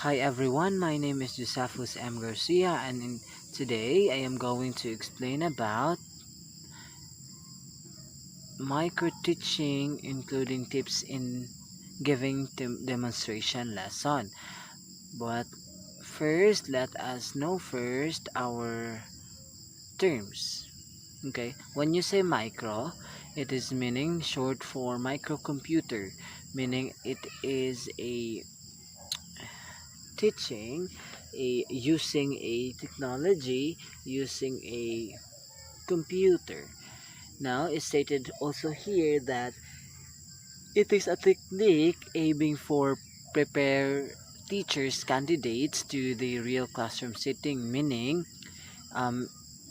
Hi everyone, my name is Josephus M. Garcia, and today I am going to explain about micro teaching, including tips in giving demonstration lesson. But first, let us know first our terms. Okay, when you say micro, it is meaning short for microcomputer, meaning it is a teaching using a technology, using a computer. Now, it's stated also here that it is a technique aiming for prepare teachers candidates to the real classroom setting, meaning um,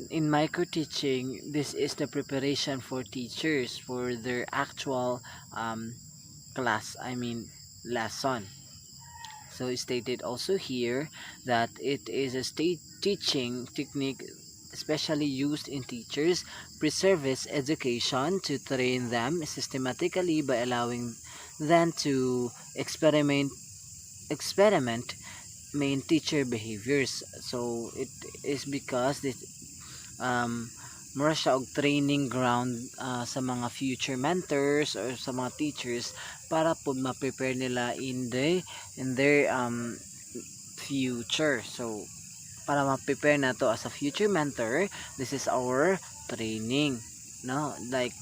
in micro teaching, this is the preparation for teachers for their actual um, class, I mean lesson. So it's stated also here that it is a state teaching technique especially used in teachers pre-service education to train them systematically by allowing them to experiment main teacher behaviors. So it is because this mura siya og training ground sa mga future mentors or sa mga teachers para po ma-prepare nila in their future. So para ma-prepare na to as a future mentor, this is our training, no, like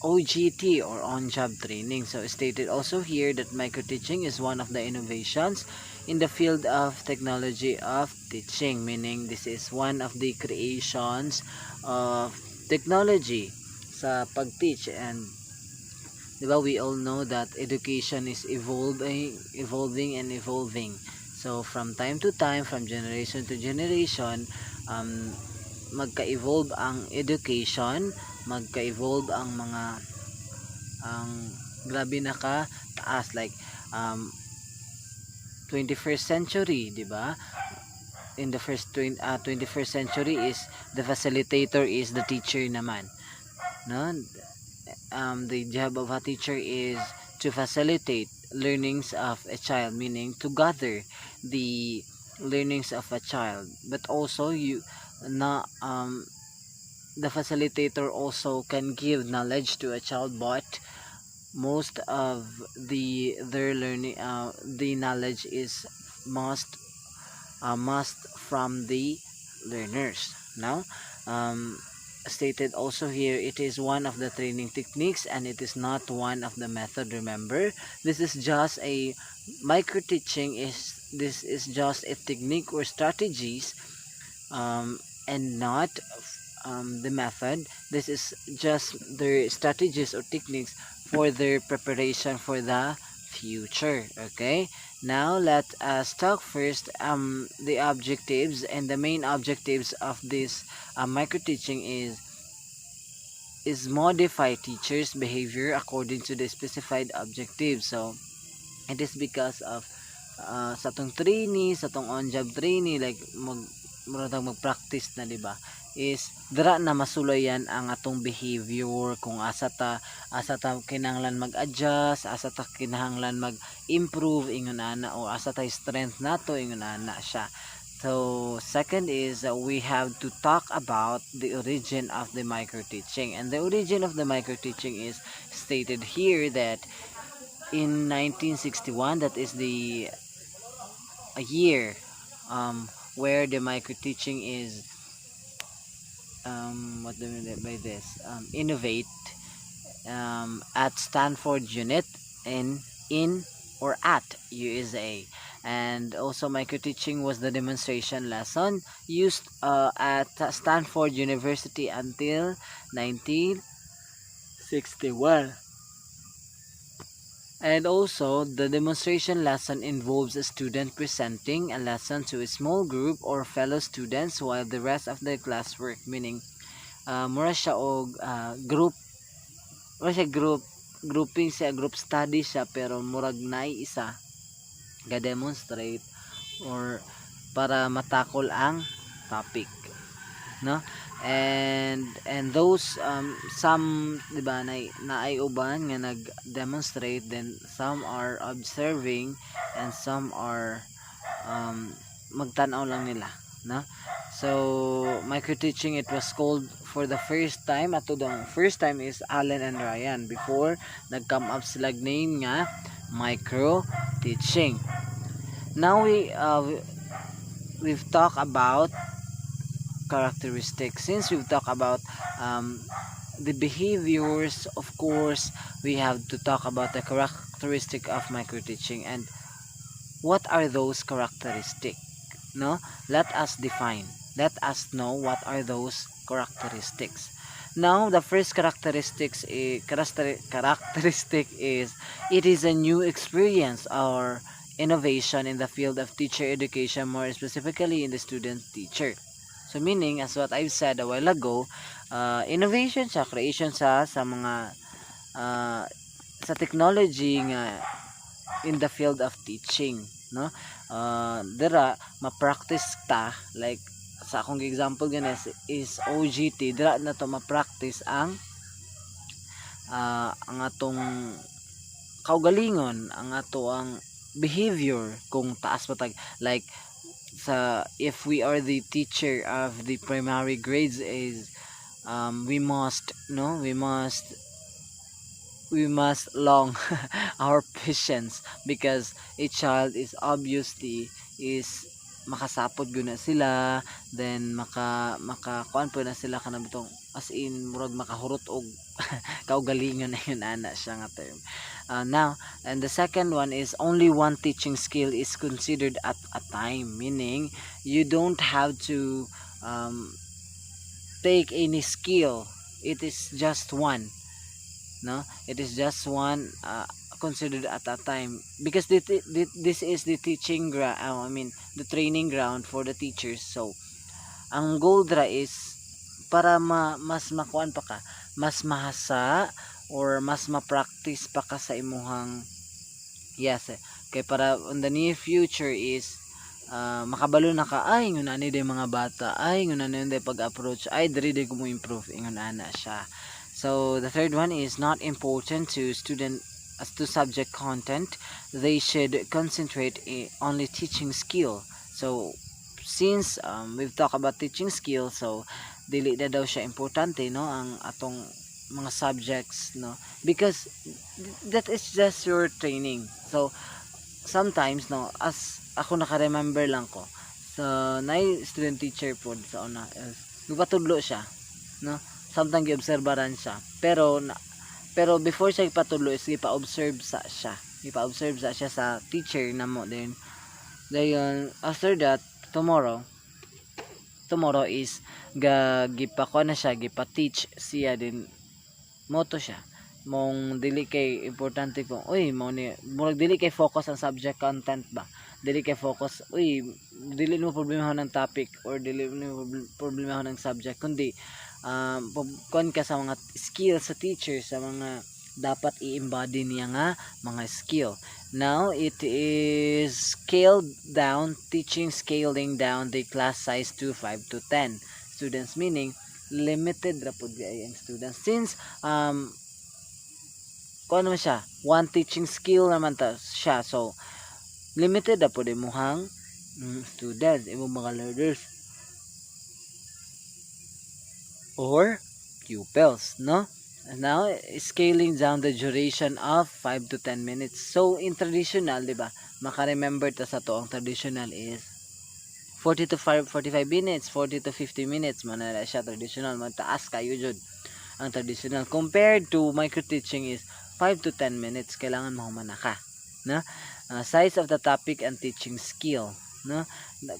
OGT or on-job training. So stated also here that micro-teaching is one of the innovations in the field of technology of teaching, meaning this is one of the creations of technology sa pag-teach. And diba, we all know that education is evolving. So from time to time, from generation to generation, um, magka-evolve ang education, magka-evolve ang grabe na ka taas, like um 21st century, di ba? In the 21st century is the facilitator is the teacher naman, no? The job of a teacher is to facilitate learnings of a child, meaning to gather the learnings of a child, but also you na the facilitator also can give knowledge to a child, but most of their learning the knowledge is must from the learners. Now, um, stated also here, it is one of the training techniques and it is not one of the method. Remember, this is just a micro teaching is this is just a technique or strategies, and not the method. This is just their strategies or techniques for their preparation for the future. Okay, now let us talk first the objectives, and the main objectives of this micro teaching is modify teachers behavior according to the specified objectives. So it is because of sa tong trainee, sa tong on-job trainee, like mag-practice na, di ba? Is dira na masulayan ang atong behavior kung asa ta kinahanglan mag-adjust, asa ta kinahanglan mag-improve ingon ana, o asa ta strength nato ingon ana siya. So second is we have to talk about the origin of the micro teaching, and the origin of the micro teaching is stated here that in 1961, that is the a year where the micro teaching is what do we mean by this, innovate at Stanford unit in or at USA. And also micro teaching was the demonstration lesson used at Stanford University until 1961. And also, the demonstration lesson involves a student presenting a lesson to a small group or fellow students while the rest of the class work, meaning mura siya og grouping siya, group study siya, pero murag naay isa ga-demonstrate or para matakol ang topic, no? And those some, di ba, naay uban nga nag demonstrate, then some are observing and some are magtanaw lang nila, no? So micro teaching, it was called for the first time, ato the first time is Allen and Ryan, before nag-come up sila name nga micro teaching. Now we've talked about characteristics. Since we've talked about the behaviors, of course we have to talk about the characteristic of micro teaching. And what are those characteristics? No, let us define, let us know what are those characteristics. Now the first characteristic is it is a new experience or innovation in the field of teacher education, more specifically in the student teacher. So meaning, as what I've said a while ago, innovation sa creation sa mga sa technology nga in the field of teaching, no? Dira ma-practice ta, like sa akong example ganes is OGT, dira na to ma-practice ang atong kaugalingon, ang ang behavior kung taas patag, like sa if we are the teacher of the primary grades is we must long our patience, because a child is obviously is makasapod guna sila, then kuan po na sila kanang bitong as in murag makahurot og kaugalingon na yun ana siya nga term. Now, and the second one is only one teaching skill is considered at a time, meaning you don't have to take any skill, it is just one, no, it is just one considered at a time, because this is the teaching ground, the training ground for the teachers. So ang goal dra is para mas makuan pa ka, mas mahasa or mas ma-practice pa ka sa imuhang kay para on the near future is makabalo na ka, ay ngun ani day mga bata, ay ngun ani day pag-approach, ay diri day ko mo improve ingon ana siya. So the third one is not important to student as to subject content, they should concentrate only teaching skill. So since we've talked about teaching skill, so dili na daw siya importante, no, ang atong mga subjects, no, because that is just your training. So sometimes, no, as ako naka-remember lang ko, so nay student teacher po sa una nagpatudlo siya, no, sometimes gi-obserbaran siya, pero before siya ipatudlo is ipa-observe sa siya sa teacher na mo, then after that tomorrow is gipa-kuha na siya, gipa-teach siya, din moto siya mong dili kay importante kung mo ni murag dili kay focus ang subject content ba, dili kay focus dili mo problema ng topic or dili mo problema ng subject, kundi kuan ka sa mga skill sa teacher, sa mga dapat i-embody niya nga mga skill. Now it is scaling down the class size to 5 to 10 students, meaning limited ra pud ang students, since kuan naman siya, one teaching skill naman ta siya, so limited ra pud imuhang students, imong mga learners or pupils, no? Now scaling down the duration of 5 to 10 minutes. So in traditional, di ba, maka-remember ta sa to, ang traditional is 40 to 45 minutes, 40 to 50 minutes man na siya traditional, magtaas kayo jud ang traditional, compared to micro teaching is 5 to 10 minutes, kailangan mahumana ka, no? Size of the topic and teaching skill, no,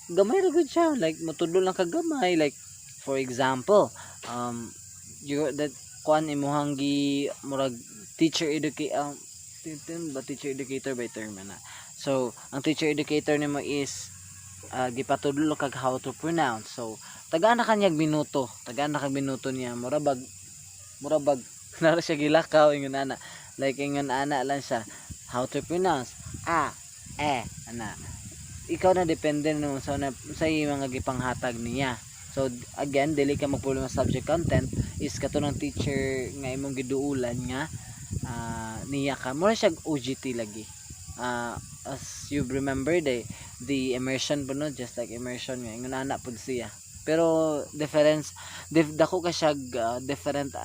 gamay ra gud siya, like motudlo lang ka gamay, like for example that kuan imuhang gi murag teacher educator by term na. So ang teacher educator nimo is gipatudlo kag how to pronounce, so tagaan na kanyag minuto niya, murabag nara siya gilakaw ingon ana, like ingon ana lang siya how to pronounce ana, ikaw na depende no sa mga gipanghatag niya. So again, dili ka magproblema sa subject content, is kato ng teacher nga imong giduulan nga niya ka, mura siya OGT lagi. As you remember day, the immersion po no, just like immersion nga ingon ana pud siya. Pero dako ka siya different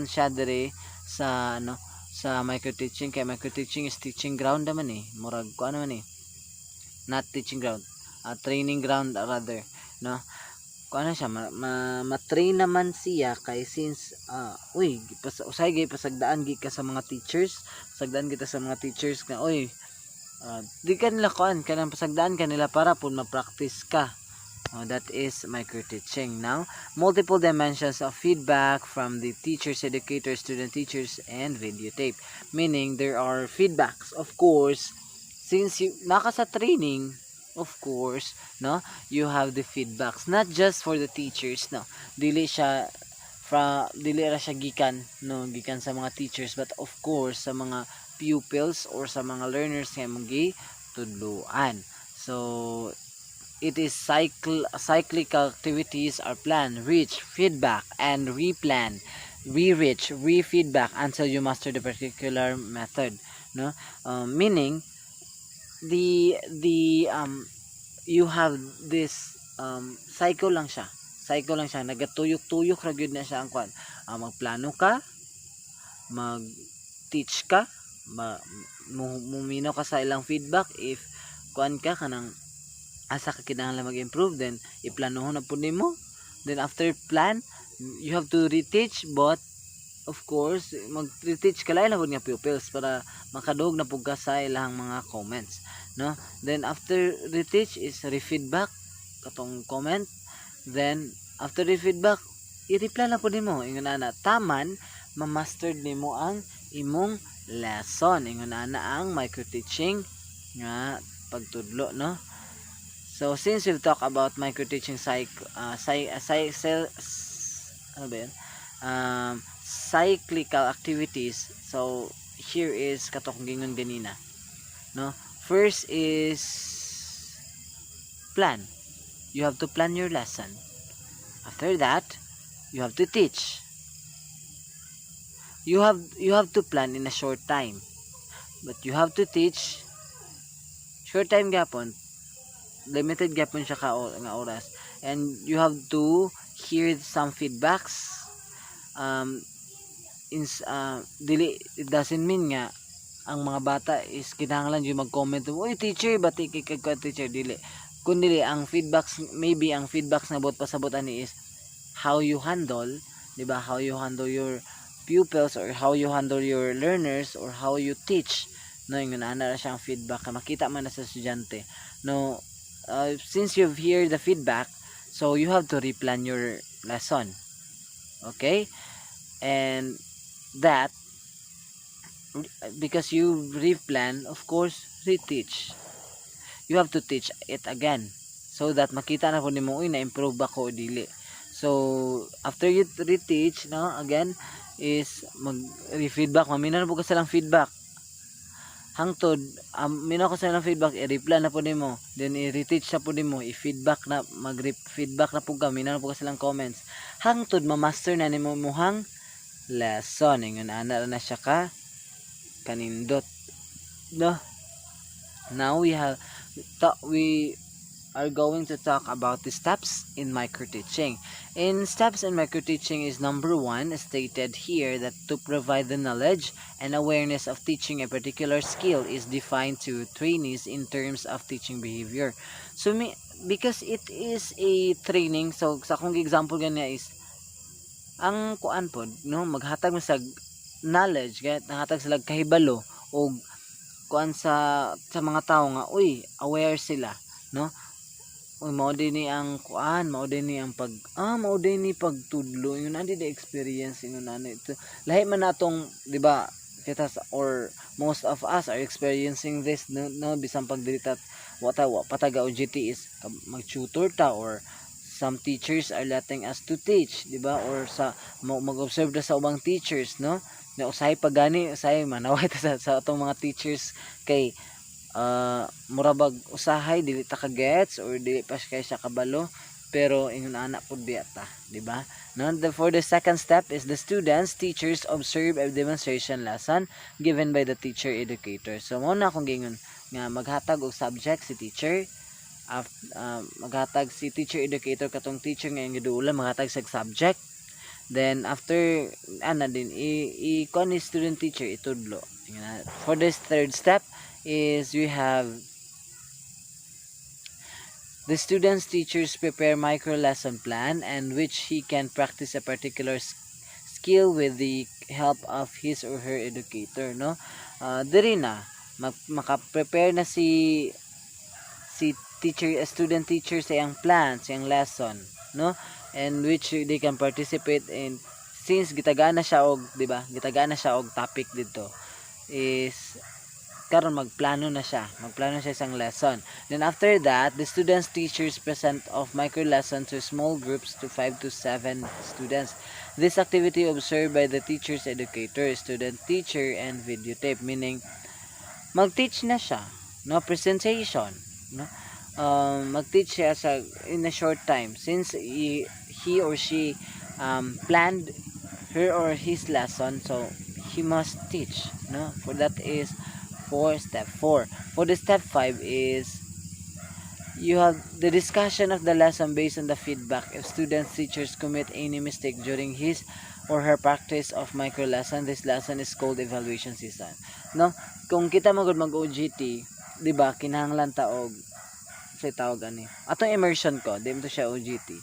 siya diri sa ano sa micro teaching, kay micro teaching is teaching ground naman murag ko ano man not teaching ground, training ground rather, no. Kung ano siya ma-train naman siya kay since usay gay pasagdaan gi ka sa mga teachers, pasagdaan kita sa mga teachers nga di ka nila kuan kanang pasagdaan kanila para pud ma-practice ka. That is micro teaching. Now, multiple dimensions of feedback from the teachers, educators, student teachers, and videotape. Meaning, there are feedbacks. Of course, since you naka sa training, of course, no, you have the feedbacks. Not just for the teachers, no. Dili ra siya gikan, no, gikan sa mga teachers, but of course sa mga pupils or sa mga learners nga mong gitudloan. So, it is cyclical activities are planned, reach, feedback, and replan, re-reach, re-feedback until you master the particular method. No, meaning you have this cycle lang siya. Nagatuyok-tuyok ra gyud na siya ang kwan. Magplano ka, mag-teach ka, muminaw ka sa ilang feedback if kuan ka kanang asa ka kinahanglan mag-improve, then iplanohon na pud nimo, then after plan you have to reteach, but of course mag-reteach ka lain na pud nga pupils para makadug na pud ka sa ilang mga comments, no. Then after reteach is re-feedback katong comment, then after re-feedback i-reply na pud nimo ingon ana taman ma-master nimo ang imong lesson, ingon ana ang micro teaching nga pagtudlo, no. So since we've talked about micro teaching cyclical activities, so here is katong gingon ganina, no. First is plan. You have to plan your lesson. After that, you have to teach. You have to plan in a short time, but you have to teach short time gapon, limited gapon siya ka nga oras, and you have to hear some feedbacks. Dili it doesn't mean nga ang mga bata is kinahanglan yung mag-comment, "Oy teacher, bati kay ka teacher," dili. Kundi ang feedbacks, maybe ang feedbacks na bot pasabotan ni is how you handle, di ba? How you handle your pupils or how you handle your learners or how you teach, no. Yung ana ra siyang feedback, makita man na sa estudyante, no. Since you've heard the feedback, so you have to replan your lesson, okay, and that because you replan, of course reteach, you have to teach it again so that makita na po nimo na improve ba ko dili. So after you reteach, no, again is mag re-feedback, mamina na po ka silang feedback hangtod minaw ko sa ilang feedback, i-reply na po nimo, then i-reteach na po nimo, i-feedback na mag-feedback na po ka, minaw na po ka silang comments hangtod ma-master na nimo muhang lesson, ingon ana na siya ka kanindot, no. Now we are going to talk about the steps in micro teaching. In steps in micro teaching is number 1 stated here that to provide the knowledge and awareness of teaching a particular skill is defined to trainees in terms of teaching behavior. So because it is a training, so sa akong example ganyan is ang kuan pod, no, maghatag mo sa knowledge, kaya naghatag sila kahibalo o kuan sa mga tao nga aware sila, no. Mao din ni ang kuan, mao din ni ang pagtudlo, yun na di experience yun na ito. Lahi man natong, di ba, kita or most of us are experiencing this, no, bisang pagdiritat pataga OJT is mag-tutor ta, or some teachers are letting us to teach, di ba, or sa mag-observe na sa ubang teachers, no, na usahay pagani, usahay manaway ta sa atong mga teachers kay murabag usahay dili ta ka gets or dili pa kay sa kabalo, pero ingon ana pud biyata, di ba? No, for the second step is the students teachers observe a demonstration lesson given by the teacher educator. So mo na akong gingon nga maghatag og subject si teacher, maghatag si teacher educator katong teacher nga yung giduulan maghatag sa subject. Then after din i-con student teacher itudlo. For this third step is we have the student's teachers prepare micro lesson plan and which he can practice a particular skill with the help of his or her educator, no? Diri na maka-prepare na si student teacher sa iyang plan, sa iyang lesson, no? And which they can participate in since gitagaan na siya og, di ba? Gitagaan na siya og topic dito is karon magplano na siya isang lesson. Then after that, the students teachers present of micro lesson to small groups to 5 to 7 students. This activity observed by the teacher's educator, student teacher and videotape, meaning mag-teach na siya, no, presentation, no, mag-teach siya sa in a short time since he or she planned her or his lesson, so he must teach, no. For that is for step 4. For the step 5 is you have the discussion of the lesson based on the feedback. If students teachers commit any mistake during his or her practice of micro lesson, this lesson is called evaluation season, no. Kung kita magud mag-OJT, di ba, kinahanglan ta og sa tawag ani atong immersion ko dito siya OJT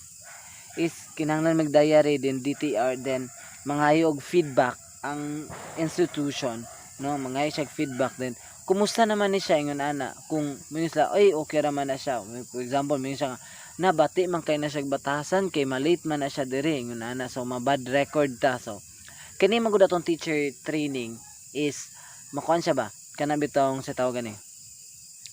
is kinahanglan mag-diary din DTR, then mangayo og feedback ang institution, no, mangayo siya feedback din kumusta naman ni siya ingon ana, kung minisla ay okay ra man na siya, for example minsan nabati man kay na siya batasan kay malate man na siya diri ingon ana, so mabad record ta. So kani magud atong teacher training is makuan siya ba kana bitong sa tawag ni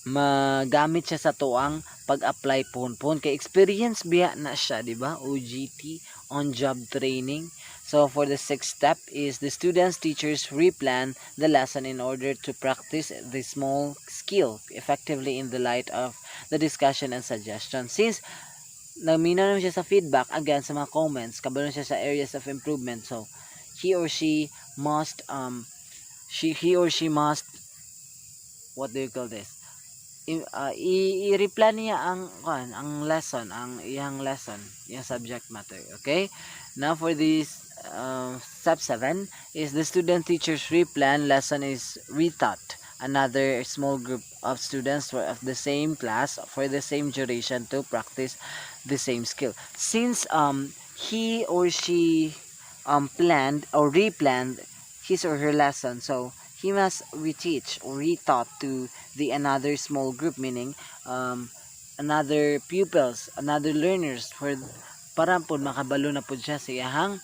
magamit siya sa tuang pag-apply pohon kay experience biya na siya, di ba? OJT, on job training. So for the sixth step is the students teachers replan the lesson in order to practice the small skill effectively in the light of the discussion and suggestion. Since naminaw naman siya sa feedback again sa mga comments, kabalo siya sa areas of improvement, so he or she must what do you call this, i-replan niya ang lesson, ang iyang lesson, yung subject matter. Okay, now for this step 7 is the student teachers replan lesson is retaught another small group of students of the same class for the same duration to practice the same skill. Since he or she planned or replanned his or her lesson, so he must reteach or retaught to the another small group, meaning another pupils, another learners, for para po makabalo na po siya sa iyang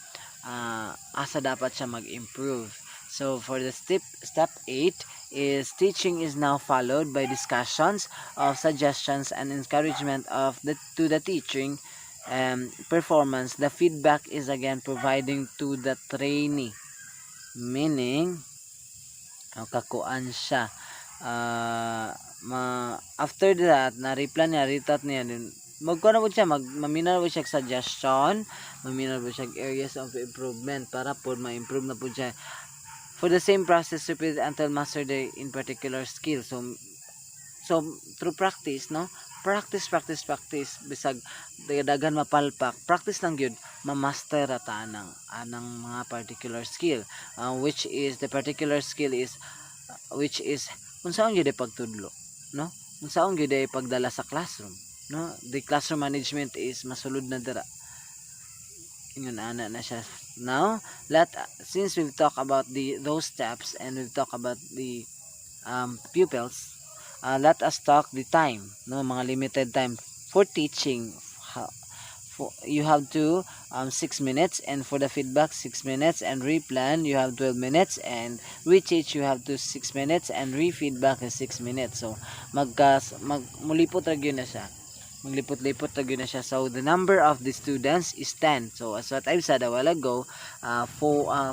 asa dapat siya mag-improve. So for the step 8 is teaching is now followed by discussions of suggestions and encouragement of to the teaching performance. The feedback is again providing to the trainee, meaning kakuan siya after that na replan niya, retouch niya, din magkuha na po siya, maminaw po siya suggestion, maminaw po siya areas of improvement para po ma-improve na po siya. For the same process repeat until master the in particular skill. So through practice, no, practice bisag daghan mapalpak, practice lang gyud ma-master ata anang mga particular skill, which is the particular skill is which is unsaon gyud pagtudlo, no, unsaon gyud pagdala sa classroom, no. The classroom management is masulod na dira, ingon ana na siya. Now since we've talked about those steps and we've talked about the pupils, let us talk the time, no, mga limited time for teaching. You have to 6 minutes, and for the feedback 6 minutes, and replan you have 12 minutes, and reteach you have to 6 minutes, and re-feedback is 6 minutes. So mulipot ra gyud na siya, maglipot-lipot ra gyud na siya. So the number of the students is 10. So as what I've said a while ago, 4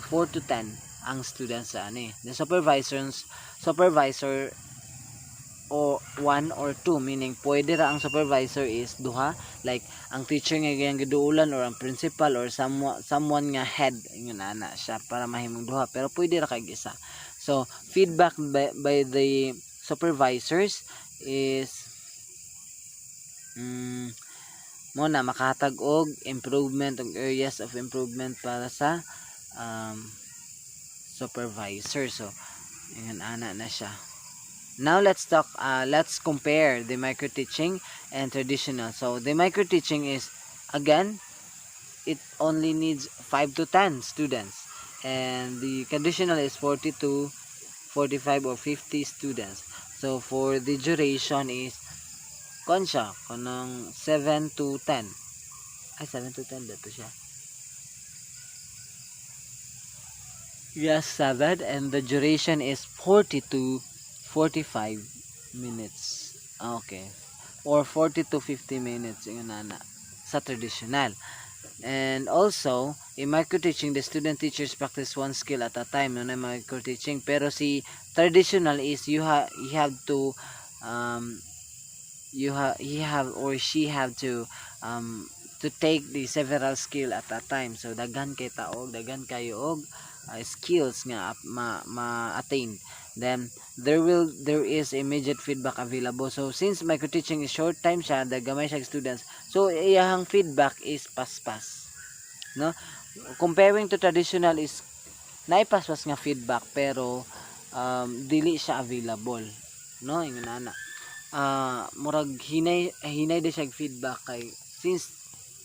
to 10 ang students sa ani. The supervisor o 1 or 2, meaning pwede ra ang supervisor is duha, like ang teacher nga gayang giduulan or ang principal or someone nga head, yun ana siya para mahimong duha, pero pwede ra kay isa. So feedback by the supervisors is mo na makahatag og improvement og areas of improvement para sa supervisor. So ingon ana na siya. Now let's compare the micro teaching and traditional. So the micro teaching is, again, it only needs 5 to 10 students, and the traditional is 40 to 45 or 50 students. So for the duration is siya kanang 7 to 10. Ay, 7 to 10 dito siya. Yes, 7, and the duration is 40 to 45 minutes. Okay. Or 40 to 50 minutes yung nana sa traditional. And also, in micro teaching, the student teachers practice one skill at a time. No, na micro teaching. Pero si traditional is you have to he have or she have to take the several skill at a time. So daghan kay taog, daghan kayo og skills nga ma-attain. Then there is immediate feedback available. So since micro teaching is short time siya, dagamay siya students, so iyang feedback is paspas, no? Comparing to traditional is naipaspas nga feedback, pero dili siya available, no? Ingon ana, murag hinay di siya feedback kay since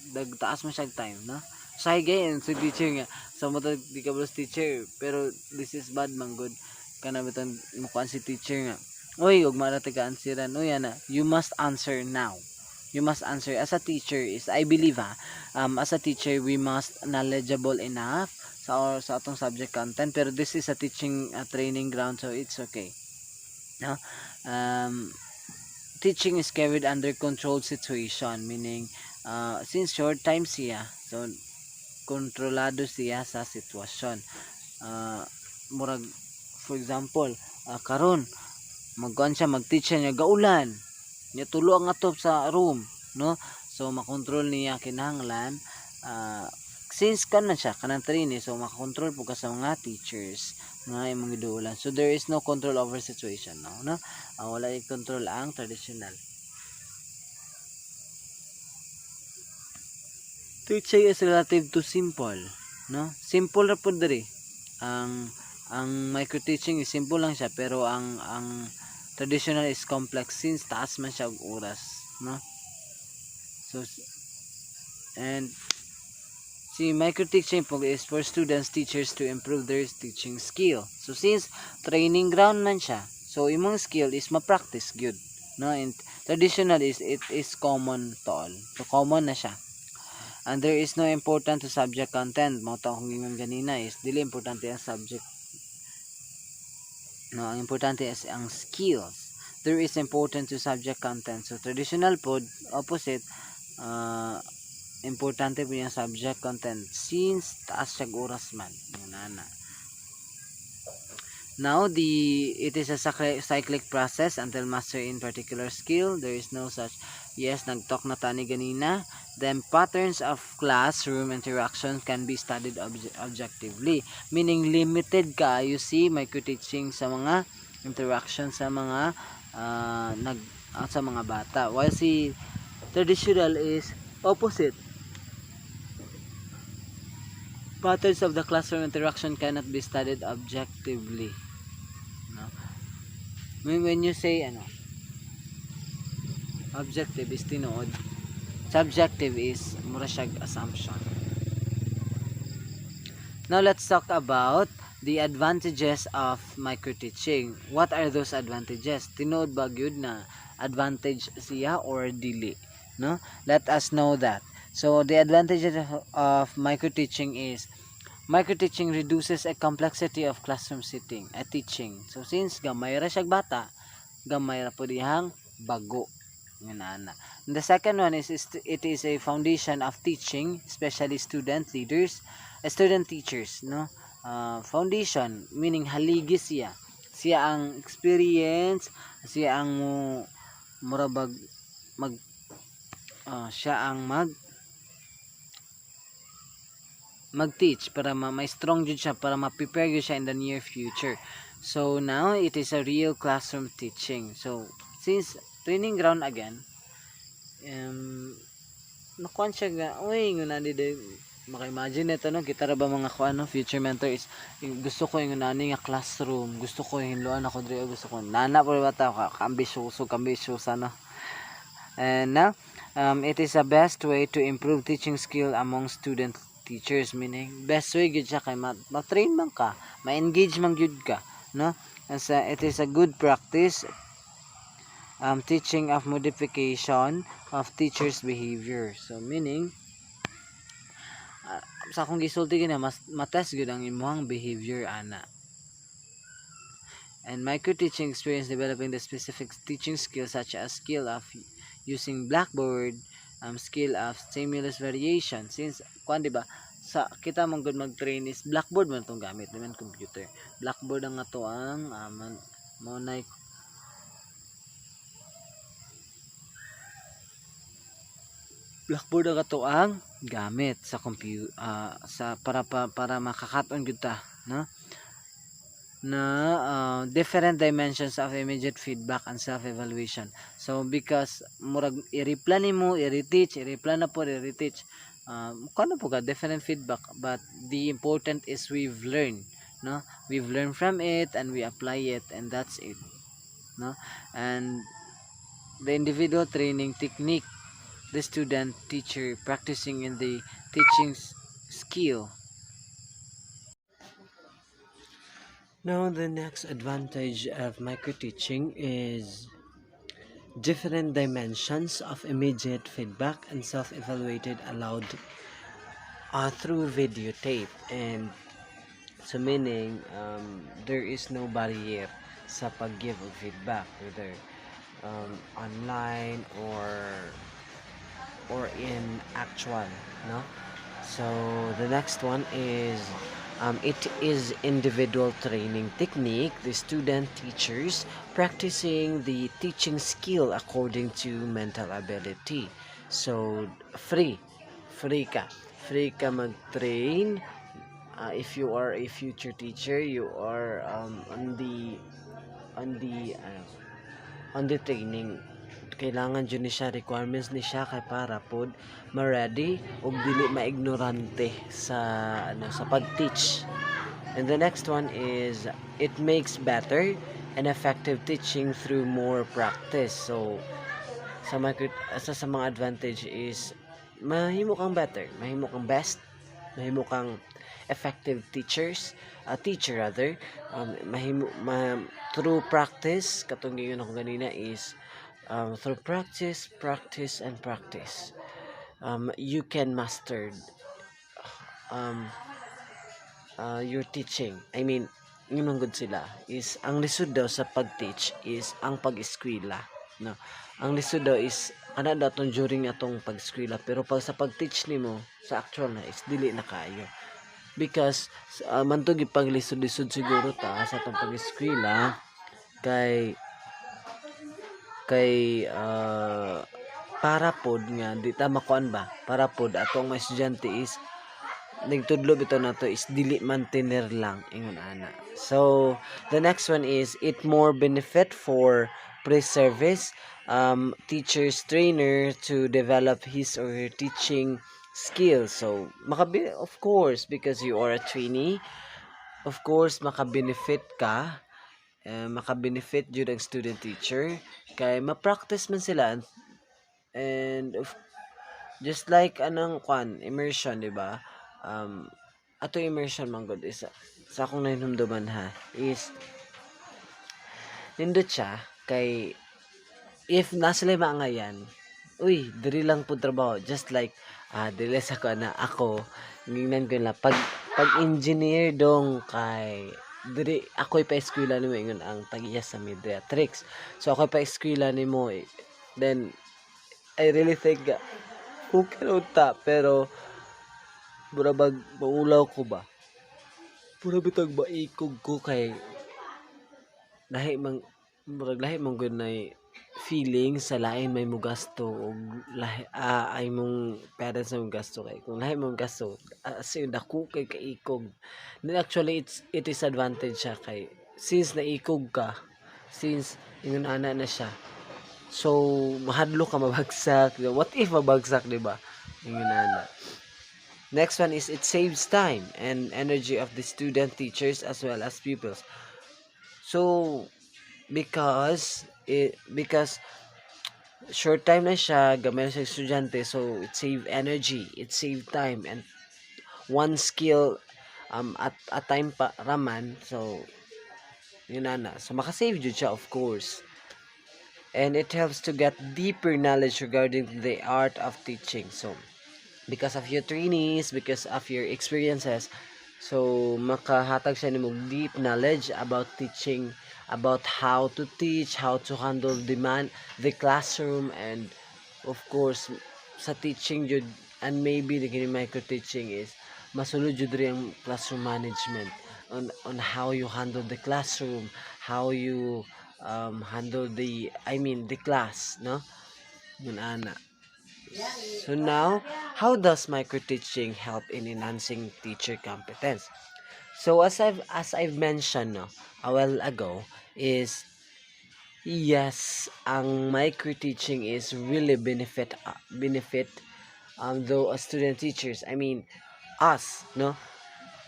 dagtaas mo siya time, no? Say gayon sa teacher nga, sa mo di ka bros teacher, pero this is bad man good kana bitan mukuan si teacher nga, oy ug mara ka answeran, oy ana, you must answer now. You must answer. As a teacher is, I believe as a teacher we must knowledgeable enough sa atong subject content, pero this is a teaching training ground, so it's okay, no? Teaching is carried under controlled situation, meaning since short time siya, so kontrolado siya sa sitwasyon. Murag for example, karon magkuan siya, mag-teach siya gaulan, niya tulo ang atop sa room, no? So makontrol niya kinahanglan since kanan siya kanang trainee, so makakontrol po ka sa mga teachers nga imong giduulan. So there is no control over situation, no? Wala i-control ang traditional. Teaching is relative to simple, no? Simple ra pud diri. Ang micro teaching is simple lang siya, pero ang traditional is complex since taas man siya og oras, no? So and si micro teaching po is for students, teachers to improve their teaching skill. So since training ground man siya, so imong skill is ma-practice good, no? And traditional is, it is common to all, so common na siya. And there is no important to subject content. Mo ta akong gingon ganina is dili importante ang subject, no? Ang importante is ang skills. There is important to subject content. So traditional pod opposite, importante po yung subject content since taas siya oras man, yun ana. Now it is a cyclic process until master in particular skill. There is no such, yes, nagtalk na tani ganina. Then patterns of classroom interaction can be studied objectively, meaning limited ka, you see, micro teaching sa mga interaction sa mga sa mga bata, while si traditional is opposite. Patterns of the classroom interaction cannot be studied objectively, no? When you say objective is tinuod, subjective is mura siyag assumption. Now let's talk about the advantages of micro teaching. What are those advantages? Tinuod ba gyud na advantage siya or dili, no? Let us know that. So the advantages of micro teaching is, micro teaching reduces a complexity of classroom setting at teaching. So since gamay ra siyag bata, gamay ra po dihang bago. And the second one is it is a foundation of teaching, especially student teachers, no? Foundation meaning haligi siya ang experience, siya ang murabag siya ang mag-teach para may strong jud siya, para ma-prepare jud siya in the near future. So now it is a real classroom teaching. So since training ground again, nakuan siya nga uy nga nani de maka-imagine ito no kita ra ba mga kuan no future mentor is gusto ko yung nani nga classroom gusto ko hinluan ako diri gusto ko nana pa bata ka ambisyosa no and now it is the best way to improve teaching skill among student teachers meaning best way gyud siya kay ma-train man ka ma-engage man gyud ka no as it is a good practice teaching of modification of teachers behavior so meaning sa akong gisulti gina mas matest gyud ang imong behavior ana and micro teaching experience developing the specific teaching skills such as skill of using blackboard skill of stimulus variation since kuan di ba sa kita mong good mag-train is blackboard man tong gamit naman computer blackboard ang ato ang mo na blackboard ang ato ang gamit sa computer sa para makakaton gyud ta no na different dimensions of immediate feedback and self-evaluation. So because murag i-reply nimo, i-reteach, i-reply na po, i-reteach. Kano po ka different feedback but the important is we've learned, no? We've learned from it and we apply it and that's it, no? And the individual training technique, the student teacher practicing in the teaching skill. Now, the next advantage of micro-teaching is different dimensions of immediate feedback and self-evaluated allowed through videotape. And so meaning, there is no barrier sa pag-give of feedback, whether online or in actual, no? So, the next one is it is individual training technique. The student teachers practicing the teaching skill according to mental ability. So free ka mag-train. If you are a future teacher, you are on the training. Kailangan dyan ni siya requirements ni siya kay para pod ma-ready ug dili maignorante sa sa pag-teach. And the next one is it makes better and effective teaching through more practice. So sa mga advantage is mahimo kang better, mahimo kang best, mahimo kang effective teacher rather, through practice katong giyon ako ganina is through practice and practice you can master your teaching. I mean yun good sila is ang lisod daw sa pag-teach is ang pag-eskwela, no? Ang lisod daw is kana daw tong during atong pag-eskwela pero pag sa pag-teach nimo sa actual na is dili na kayo because mantog ipaglisod-lisod siguro ta sa atong pag-eskwela kay para pod nga di ta makuan ba para pod atong mga estudyante is nagtudlo bitaw nato is dili mantener lang ingon ana. So the next one is it more benefit for pre-service teachers trainer to develop his or her teaching skills. So of course because you are a trainee, of course maka-benefit ka, maka-benefit jud ang student teacher kay ma-practice man sila and just like anong immersion, di ba? Ato immersion man gud is sa akong nahinumduman ha is nindot siya kay if nasa lima nga yan uy diri lang po trabaho just like dili sa ko na ako ngingnan ko na pag engineer dong kay diri ako'y pa eskwela nimo ingon ang tagiya sa Mediatrix so ako'y pa eskwela nimo then I really think okay ta pero burabag maulaw ko ba pura bitag maikog ko kay lahi mong good na feeling sa lain may mo gasto og lahi ay mong parents na mong gasto kay kung lahi mong gasto as dako kay kaikog then actually it is advantage siya kay since naikog ka since ingon ana na siya So mahadlo ka mabagsak. What if mabagsak, di ba? Yung na. Next one is it saves time and energy of the student, teachers, as well as pupils. So because short time na siya, gamay na siya estudyante, so it save energy, it save time, and one skill at a time pa raman. So yun na. So makasave jud siya, of course. And it helps to get deeper knowledge regarding the art of teaching. So because of your trainees, because of your experiences, so makahatag siya nimo deep knowledge about teaching, about how to teach, how to handle the classroom, and of course sa teaching jud, and maybe the gini micro teaching is masulod jud rin ang classroom management on how you handle the classroom, how you handle the class, no? Yun ana. So now, how does micro teaching help in enhancing teacher competence? So as I've mentioned, no, a while ago, is yes, ang micro teaching is really benefit though as student teachers. I mean us, no,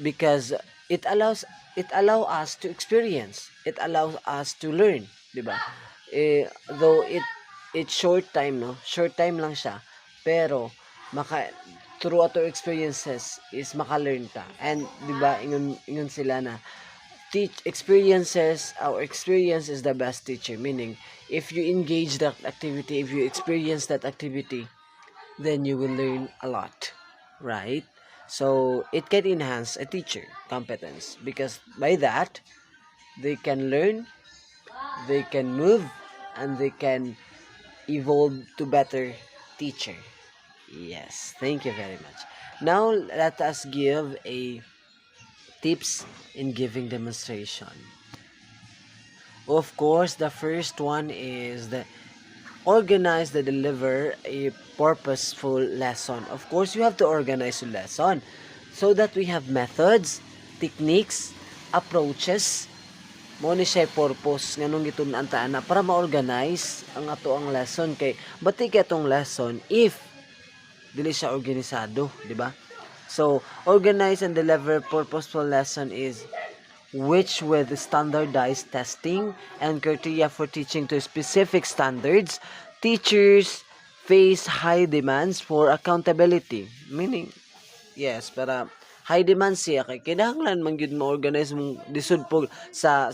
because it allow us to experience, it allows us to learn, di ba? Though it's short time lang siya, pero maka throughout our experiences is maka-learn ka. And di ba ingon sila na our experience is the best teacher, meaning if you engage that activity, if you experience that activity, then you will learn a lot, right? So it can enhance a teacher competence because by that they can learn, they can move, and they can evolve to better teacher. Yes, thank you very much. Now let us give a tips in giving demonstration. Of course, the first one is the organize the deliver a purposeful lesson. Of course, you have to organize your lesson so that we have methods, techniques, approaches. Mo ni siya purpose nganong gitun-an ta na para ma-organize ang ato ang lesson, kay bati kay atong lesson if dili siya organisado, di ba? So organize and deliver purposeful lesson is which with standardized testing and criteria for teaching to specific standards. Teachers face high demands for accountability, meaning yes, para high demand siya kay kinahanglan man gyud mo organize mong lisod po sa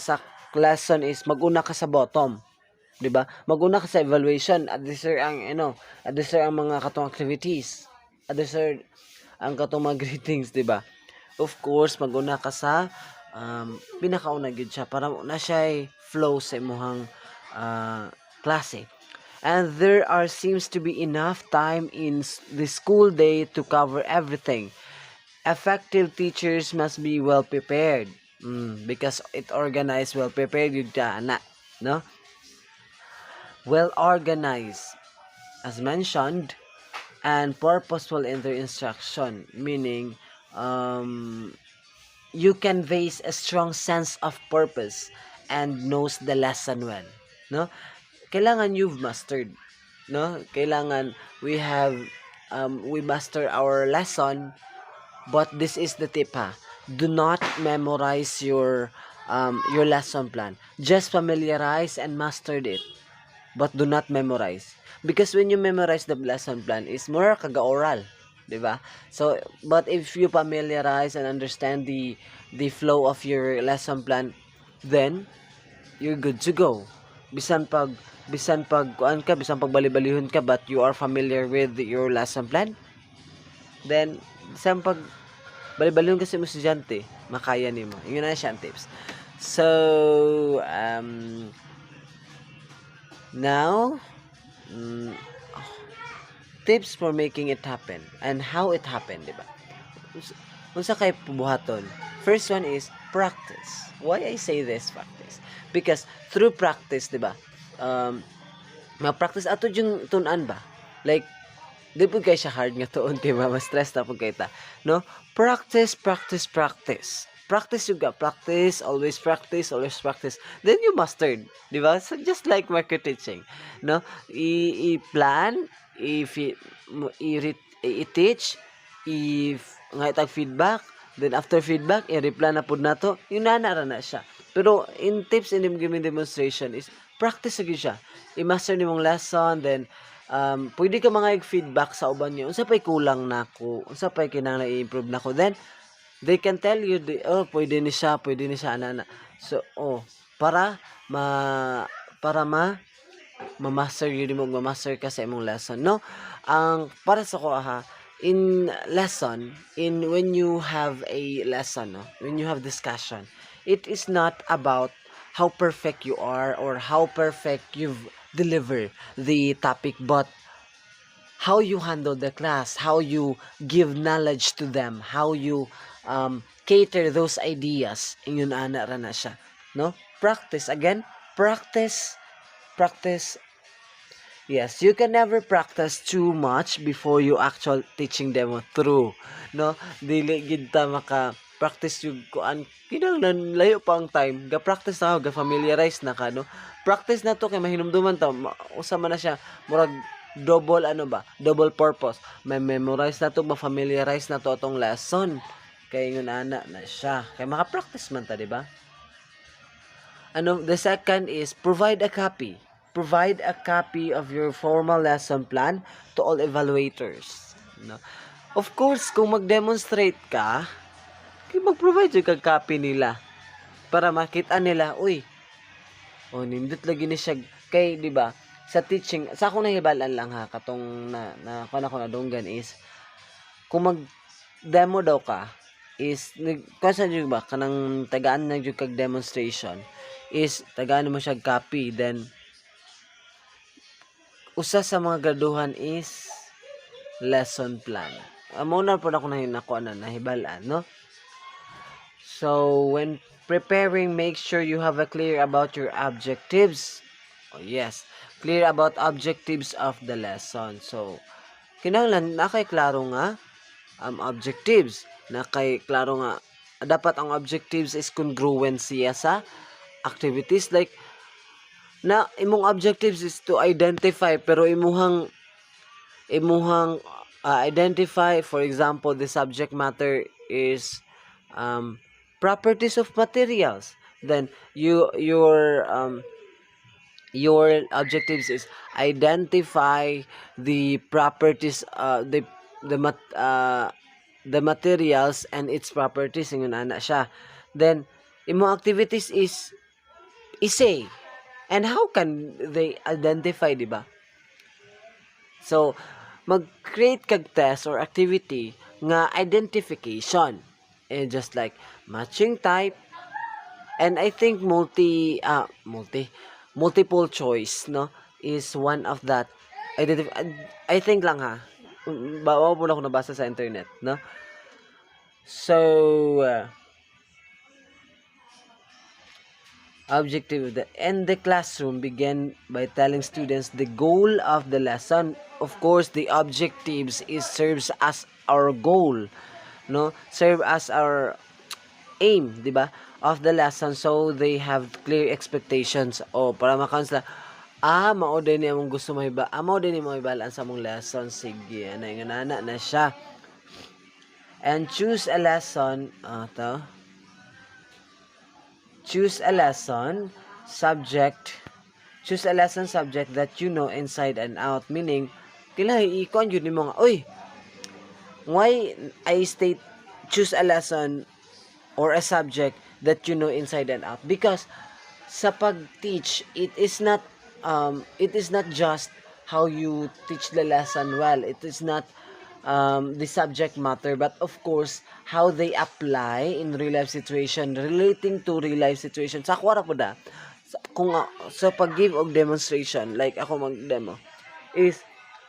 lesson is maguna ka sa bottom, di ba? Maguna ka sa evaluation, adisir ang adisir ang mga katong activities, adisir ang katong mga greetings, di ba? Of course, maguna ka sa pinakauna gyud siya para na siya flow sa imong klase. And there seems to be enough time in the school day to cover everything. Effective teachers must be well prepared. Because it organized, well prepared yun ka, no? Well organized, as mentioned, and purposeful in their instruction, meaning you conveys a strong sense of purpose and knows the lesson well, no? Kailangan you've mastered, no? Kailangan we master our lesson. But this is the tip, ha. Do not memorize your lesson plan. Just familiarize and master it. But do not memorize. Because when you memorize the lesson plan, it's more kaga-oral. Diba? So, but if you familiarize and understand the flow of your lesson plan, then you're good to go. Bisan pag bisan pag bali-balihon ka, but you are familiar with your lesson plan, then bisan pag bali-balihon kasi mo estudyante, makaya nimo. Yun na siya ang tips. So now tips for making it happen and how it happened, diba? Unsa kay pubuhaton? First one is practice. Why I say this practice? Because through practice, diba? Ma-practice ato yung tunan ba? Like, di po kay siya hard nga tuon kay ma-stress na po kay ta. No? Practice. practice juga, practice, always practice. Then you mastered, di ba? So just like market teaching, no? I-plan, i-teach, if nga itag feedback, then after feedback, i-reply na pud nato, yun na na siya. Pero in tips and giving demonstration is practice lagi siya. I-master nimong lesson, then pwede ka mga feedback sa uban niyo. Unsa pay kulang nako? Unsa pay kinahanglan i-improve nako? Then they can tell you, pwede ni siya, ana. So, para ma-master yun mo, ma-master ka sa imong lesson, no? Ang para sa ko in lesson, when you have a lesson, no? When you have discussion, it is not about how perfect you are or how perfect you've deliver the topic, but how you handle the class, how you give knowledge to them, how you cater those ideas, yun ana ra na siya, no? Practice again, practice. Yes, you can never practice too much before you actual teaching them through, no? Dili gid ta maka practice yung kuan kinahanglan layo pa ang time ga practice na ga familiarize na ka, no? Practice na to kay mahinumduman ta usa man na siya murag double purpose. May memorize na to, ma-familiarize na to atong lesson. Kay ngun ana na siya. Kay maka-practice man ta, di ba? The second is provide a copy. Provide a copy of your formal lesson plan to all evaluators. No? Of course, kung mag-demonstrate ka, mag-provide yung copy nila para makita nila, nindot lagi ni siya kay, di ba? Sa teaching, sa akong nahibalan lang katong na ako na dunggan is, kung mag-demo daw ka, is, kasi ba, kanang tagaan na yung kag-demonstration, is, tagaan mo siya copy, then, usa sa mga graduhan is, lesson plan. Muna po ako nahibalan, no? So, when preparing, make sure you have a clear about your objectives. Yes, clear about objectives of the lesson. So, kinahanglan nakay klaro nga objectives. Nakay klaro nga dapat ang objectives is congruent siya sa activities, like na imong objectives is to identify, pero imuhang identify, for example, the subject matter is properties of materials. Then your objectives is identify the properties, the materials and its properties, yun ana siya. Then imong activities is say, and how can they identify, di ba? So mag-create kag test or activity nga identification, and just like matching type, and I think multiple choice, no, is one of that. I think lang bawa po na ako nabasa sa internet, no? So objective and the classroom begin by telling students the goal of the lesson. Of course, the objectives is serves as our goal, no? Serve as our aim, di ba, of the lesson, so they have clear expectations. Para makansla, mao din ni among gusto mahiba, mao din ni mo ibalaan sa among lesson. Sige, ana na siya. And choose a lesson choose a lesson subject that you know inside and out, meaning ikon yun mo nga, why I state choose a lesson or a subject that you know inside and out, because sa pag-teach, it is not just how you teach the lesson well. It is not the subject matter, but of course how they apply in real life situation, relating to real life situation. Sa kwara po kung sa pag-give og demonstration, like ako mag-demo, is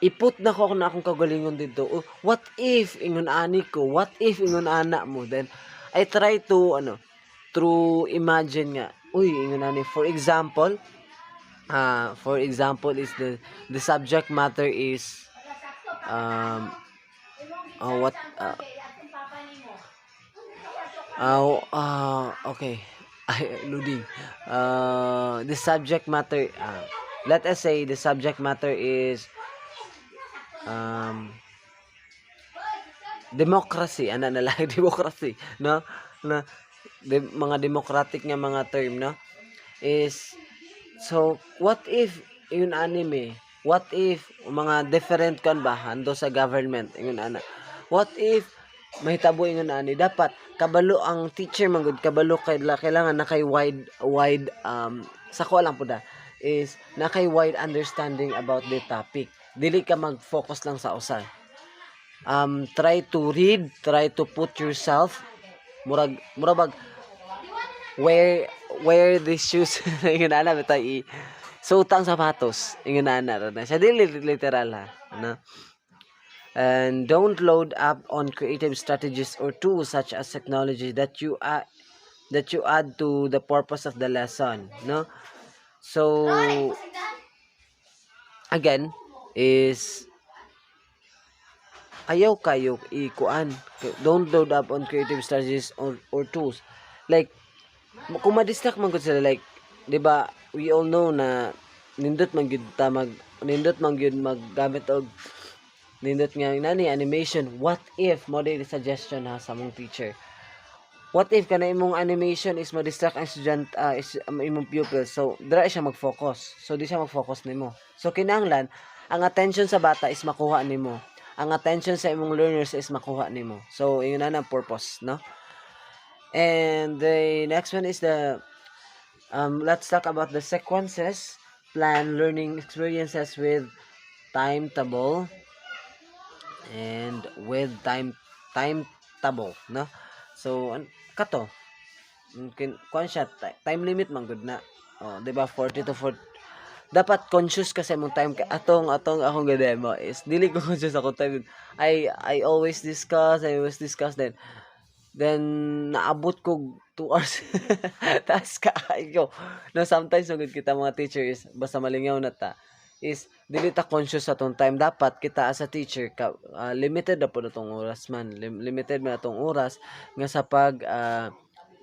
iput na ko na akong kagalingon dito. What if ingon ani ko, what if ingon ana mo, then I try to imagine nga, ingon ani, for example is the subject matter is Okay. Loading. The subject matter, let us say the subject matter is um, democracy. Ano na lang, democracy, no? Na, mga democratic nga mga term, no? Is, so, what if, yun anime, what if, mga different kan ba, hando sa government, yun ana. What if, mahitabo yun ani, dapat, kabalo ang teacher, manggod, kabalo, kailangan na kay wide, sako lang po da, is, na kay wide understanding about the topic. Dili ka mag-focus lang sa usa. Try to read, try to put yourself, murag, wear the shoes, yun ana, bitaw sutang sapatos, yun ana, siya dili literal ha, ano? And don't load up on creative strategies or tools such as technology that you add to the purpose of the lesson, no? So again is ayaw kayo ikuan, don't load up on creative strategies or tools like kung ma-distract man gud sila, like, di ba, we all know na nindot man gyud ta maggamit og nindot nga nani animation. What if mo di suggestion ha sa mong teacher, what if kana imong animation is ma-distract ang estudyante, imong pupil, so dira siya mag-focus, so di siya mag-focus nimo, so kinahanglan ang attention sa bata is makuha nimo, ang attention sa imong learners is makuha nimo, so yun na ang purpose, no? And the next one is the let's talk about the sequences, plan learning experiences with timetable and with timetable, no? So kato kuan siya, time limit man gud na, di ba, 40 to 40. Dapat conscious kasi mong time ka, atong akong gademo is dili ko conscious ako time. I always discuss, then naabot ko 2 hours. Taas ka ayo. No, sometimes magud kita mga teachers basta malingaw na ta is dili ta conscious sa tong time. Dapat kita as a teacher limited na po na tong oras man. Limited man na tong oras nga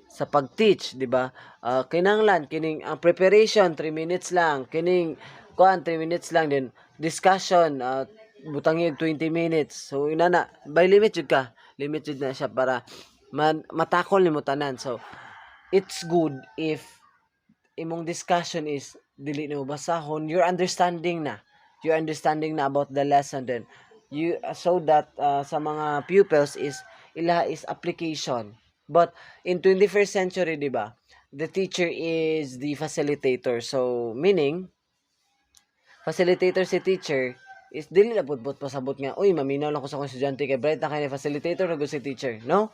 sa pag-teach, di ba? Kinahanglan kining ang preparation 3 minutes lang, kining 3 minutes lang, din discussion butangig 20 minutes. So inana by limit jud ka. Limit jud na siya para matakol nimo tanan. So it's good if imong discussion is dili nimo basahon, you're understanding na about the lesson, then you so that sa mga pupils is ila is application. But in 21st century, di ba, the teacher is the facilitator, so meaning facilitator si teacher is dili na pud pasabot nga uy maminaw lang ko sa akong estudyante kay bright na kay facilitator na si teacher, no?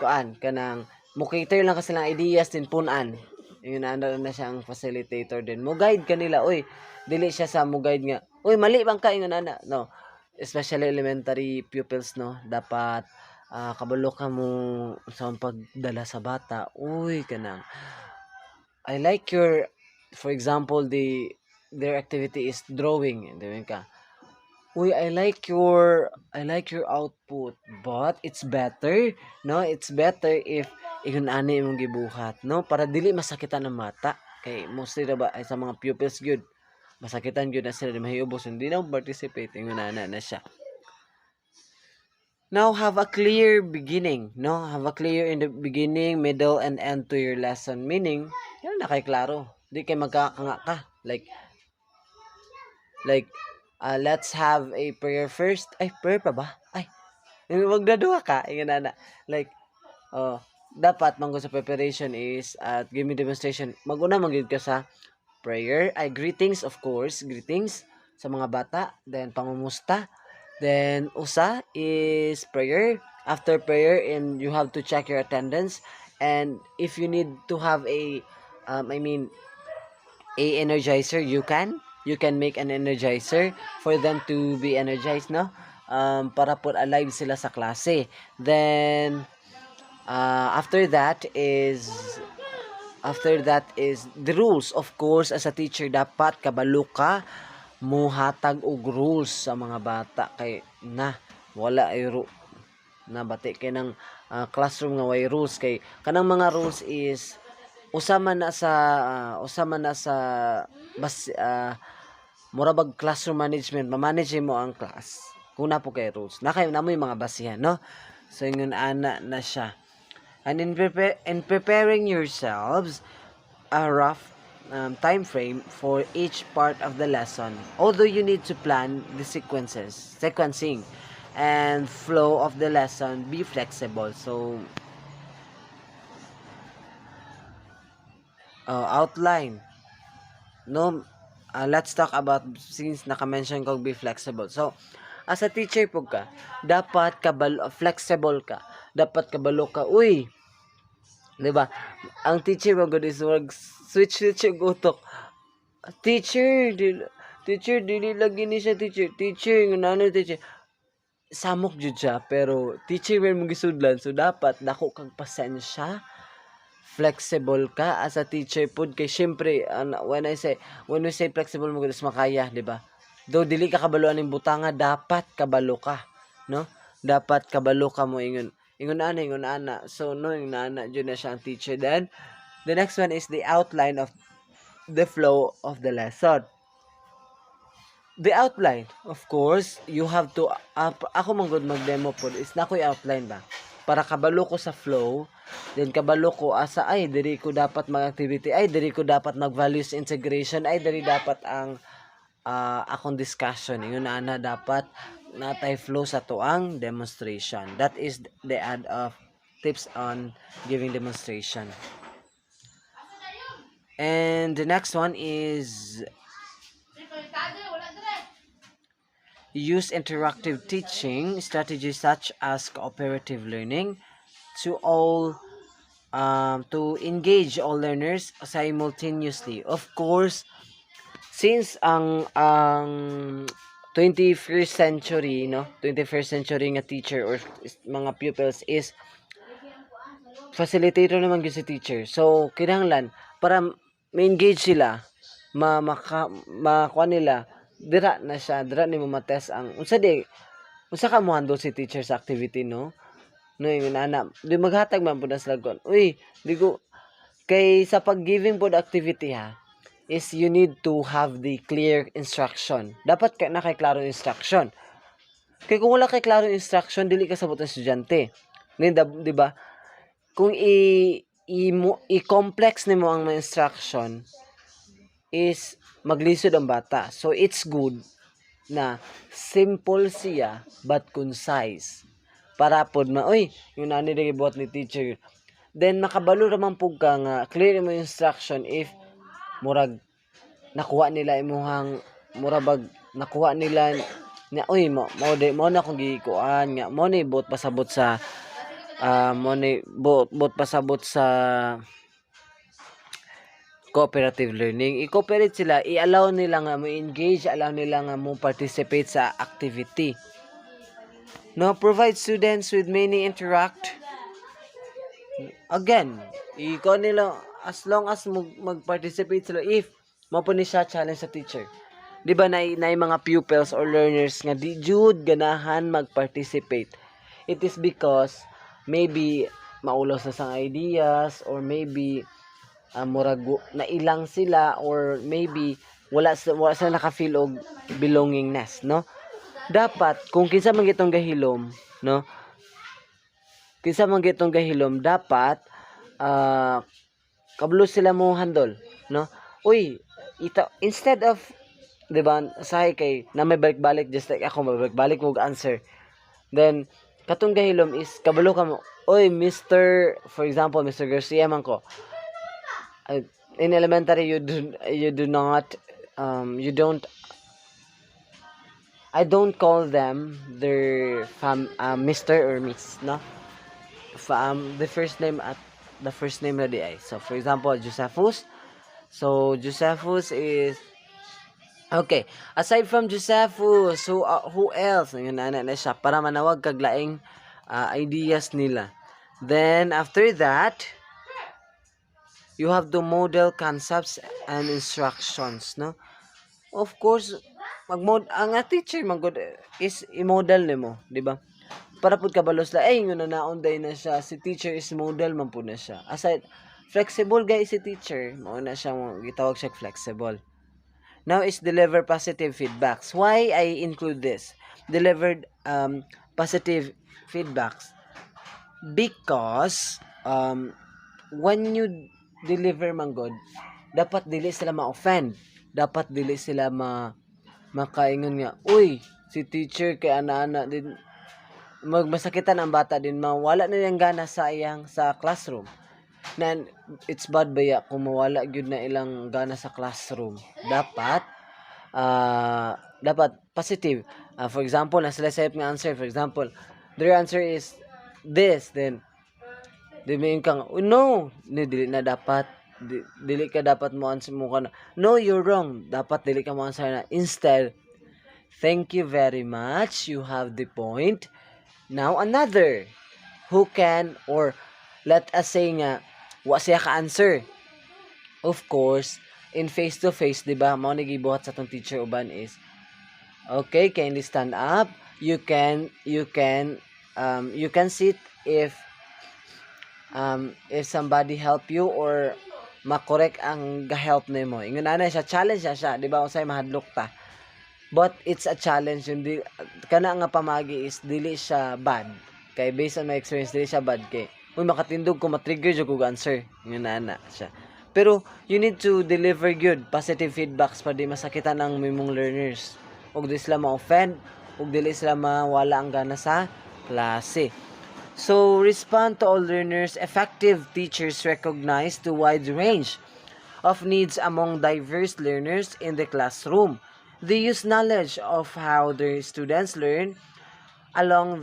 Kuan kanang mo cater lang kasi lang ideas din punan, yun na siya ang facilitator din, mo guide kanila, uy dili siya sa mo guide nga uy mali bang ka, yun ana, no? Especially elementary pupils, no, dapat kabalo ka mo sa pagdala sa bata, uy kanang I like your, for example, their activity is drawing, diba ka, uy, I like your output, but it's better, no? It's better if iyon ani imong gibuhat, no? Para dili masakitan ng mata. Kay mostly na ba ay sa mga pupils gyud, masakitan gyud na sila, di mahiubos, hindi na participate, ingon na siya. Now have a clear beginning, no? Have a clear in the beginning, middle, and end to your lesson. Meaning, yun na kay klaro. Di kay magkakanga ka. Like, let's have a prayer first. Ay, prayer pa ba? Ay, magdaduha ka. Ingan na. Like, dapat manggo sa preparation is at give me demonstration. Maguna manggid ka sa prayer. Ay, greetings, of course. Greetings sa mga bata. Then, pangumusta. Then, usa is prayer. After prayer, and you have to check your attendance. And if you need to have a energizer, you can make an energizer for them to be energized, no? Para po alive sila sa klase. Then after that is the rules. Of course, as a teacher dapat kabalo ka muhatag og rules sa mga bata kay na wala ay nabati kay ng classroom nga way rules kay kanang mga rules is usama na sa mura bag classroom management, ma-manage mo ang class kung na po kay rules na kayo na mo yung mga basihan, no? So yun ana na siya. And in preparing yourselves a rough time frame for each part of the lesson, although you need to plan the sequencing and flow of the lesson, be flexible. So outline, no? Let's talk about, since naka-mention ko be flexible. So as a teacher po ka, dapat flexible ka, dapat kabalo ka, uy, 'di ba? Ang teacher mo good is wag switch yung utok. Teacher, dili lagi ni siya teacher, ngano teacher. Samok jud siya, pero teacher man mo gisudlan, so dapat dako kag pasensya, flexible ka as a teacher pud kay syempre when we say flexible mo guys makaya, di ba? Do dili ka kabaluan ning butanga, dapat kabalo ka, no? Dapat kabalo ka mo ingon ana. So no ingon ana jud na siya ang teacher. Then the next one is the outline of the flow of the lesson. The outline, of course, you have to ako man gud mag-demo pod is na ko'y outline ba para kabalo ko sa flow, then kabalo ko asa ay diri ko dapat mag-activity, ay diri ko dapat mag-values integration, ay diri dapat ang akong discussion. Yun na dapat natay flow sa tuang demonstration. That is the add of tips on giving demonstration. And the next one is use interactive teaching strategies such as cooperative learning to engage all learners simultaneously. Of course, since ang 21st century, no, 21st century nga teacher or mga pupils is facilitator naman gyud si teacher. So kinahanglan para ma-engage sila, makuha nila, dira nimo matest ang unsa ka mo handle si teacher sa activity, no yung ana di maghatag man pud sila kon, uy di ko kay sa pag-giving pod activity ha is you need to have the clear instruction. Dapat na kay klaro instruction, kay kung wala kay klaro instruction dili ka sabot ang estudyante, di ba? Kung i-complex nimo ang mga instruction is maglisod ang bata. So it's good na simple siya but concise para pod yung nani dili buhat ni teacher. Then makabalo raman pug ka nga clear mo yung instruction if murag nakuha nila imuhang murabag nakuha nila na mo na akong gikuan nga mo ni buot pasabot sa buot pasabot sa cooperative learning. I-cooperate sila, i-allow nila nga mo engage, allow nila nga mo participate sa activity. No, provide students with many interact. Again, ikaw nila as long as mag-participate sila if mapuni siya challenge sa teacher. Di ba na mga pupils or learners nga di jud ganahan mag-participate. It is because maybe maulaw sa sang ideas or maybe murag na ilang sila or maybe wala sila naka-feel og belongingness, no? Dapat kung kinsa man gitong gahilom, no? Kinsa man gitong gahilom dapat kablo sila mo handle, no? Uy, instead of 'di ba sahay kay na may balik-balik just like ako balik-balik og answer. Then katong gahilom is kabalo ka mo, uy Mr. for example Mr. Garcia man ko. In elementary you do not I don't call them their Mr. or Miss, no? The first name na di ay. So for example Josephus. So Josephus is okay. Aside from Josephus, who else? Yun na siya para manawag kag laing ideas nila. Then after that, you have to model concepts and instructions, no? Of course, ang teacher magud is i-model nimo, di ba? para pud kabalos la ay nga naunday na siya, si teacher is model man pud na siya. Aside flexible guys si teacher, mao na siya mo gitawag siya flexible. Now is deliver positive feedbacks. Why I include this? Delivered positive feedbacks because when you deliver man god, dapat dili sila ma-offend. Dapat dili sila makaingon nga, uy, si teacher kay ana-ana din magmasakitan ang bata din mawala na niyang gana sa classroom. Na it's bad baya kung mawala gyud na ilang gana sa classroom. Dapat positive. For example, na sila sa nga answer, for example, their answer is this, then may kang, oh, no, dili na dapat dili ka dapat mo answer mo kana. No, you're wrong. Dapat dili ka mo answer na. Instead, thank you very much. You have the point. Now another who can, or let us say nga wa siya ka answer. Of course, in face to face, di ba? Mao ni gibuhat sa tong teacher uban is, okay, kindly stand up. You can sit if somebody help you or makorek ang ga-help nimo. Ingon ana siya, challenge siya, di ba? Unsay mahadlok ta. But it's a challenge, hindi kana nga pamagi is dili siya bad. Kay based on my experience, dili siya bad kay uy makatindog ko matrigger jud ko answer. Ingon ana siya. Pero you need to deliver good positive feedbacks para di masakitan ang mimong learners. Ug di sila ma-offend, ug dili sila mawala ang gana sa klase. So, respond to all learners. Effective teachers recognize the wide range of needs among diverse learners in the classroom. They use knowledge of how their students learn along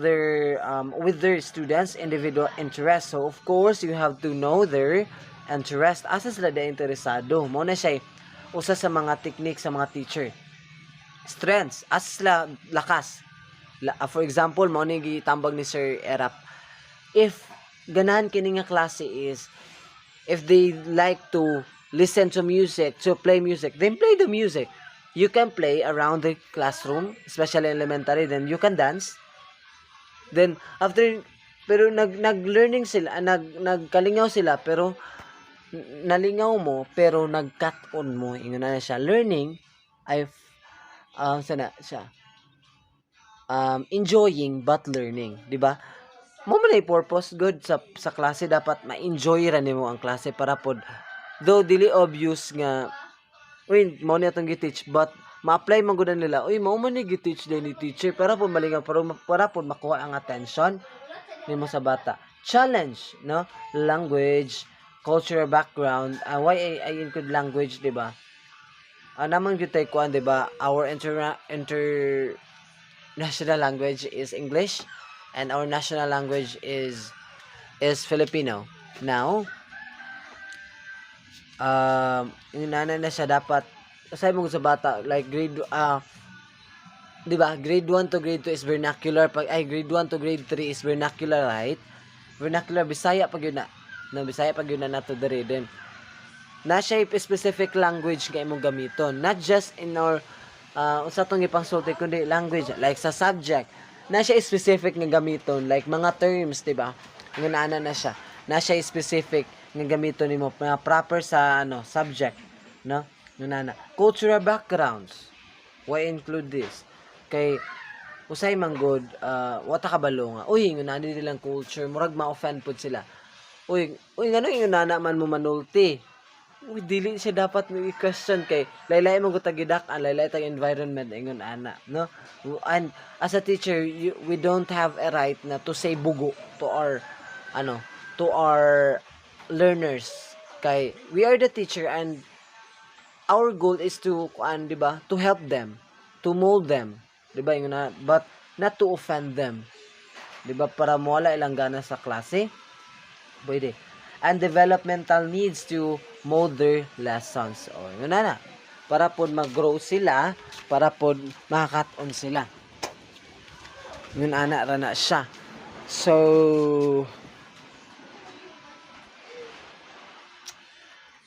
with their students' individual interests. So, of course, you have to know their interest. Asa sila da interesado? Muna siya usa sa mga technique sa mga teacher. Strengths. Asa sila lakas. For example, muna gitambag ni Sir Erap. If ganahan kini nga klase is if they like to listen to music, to play music, then play the music. You can play around the classroom, especially elementary, then you can dance. Then after pero nag-learning sila, nagkalingaw sila pero nalingaw mo pero nag-cut on mo. Ingon na siya. Learning ay sana siya. Enjoying but learning, di ba? Mo man ay purpose good sa klase, dapat ma-enjoy ra nimo ang klase para pod though dili obvious nga uy mo ni atong gi-teach but ma-apply man gud nila uy mao man ni gi-teach din ni teacher para pod malingaw para pod makuha ang attention nimo sa bata. Challenge, no? Language, cultural background. Why I include language, di ba? Naman gyud tay kuan, di ba? Our international language is English. And our national language is Filipino. Now, yung na siya dapat, asay mo sa bata, like grade, di ba, grade 1 to grade 2 is vernacular, grade 1 to grade 3 is vernacular, right? Vernacular, Bisaya pag yun na. No, Bisaya pag yun na nato diri din. Na siya specific language nga imong gamiton. Not just in our, sa itong ipangsulti, kundi language, like sa subject, na siya specific nga gamiton like mga terms, diba? Nga na siya. Na siya specific nga gamiton nimo mga proper sa subject, no? Nga cultural backgrounds. Why include this? Kay usay man good wata kabalo nga. Uy, nga nilang culture, murag ma-offend pud sila. Uy, ngano yung man mo manulti? Uy, dili siya dapat may question kay laylay mo gutagidak ang laylay tag environment ingon ana, no? And as a teacher, we don't have a right na to say bugo to our learners. Kay we are the teacher and our goal is to di ba, to help them, to mold them, di ba? But not to offend them. Di ba, para mawala ilang gana sa klase? Pwede. And developmental needs to mold their lessons. O, yun na. Para po mag-grow sila, para po makakat-on sila. Yun rana siya. So,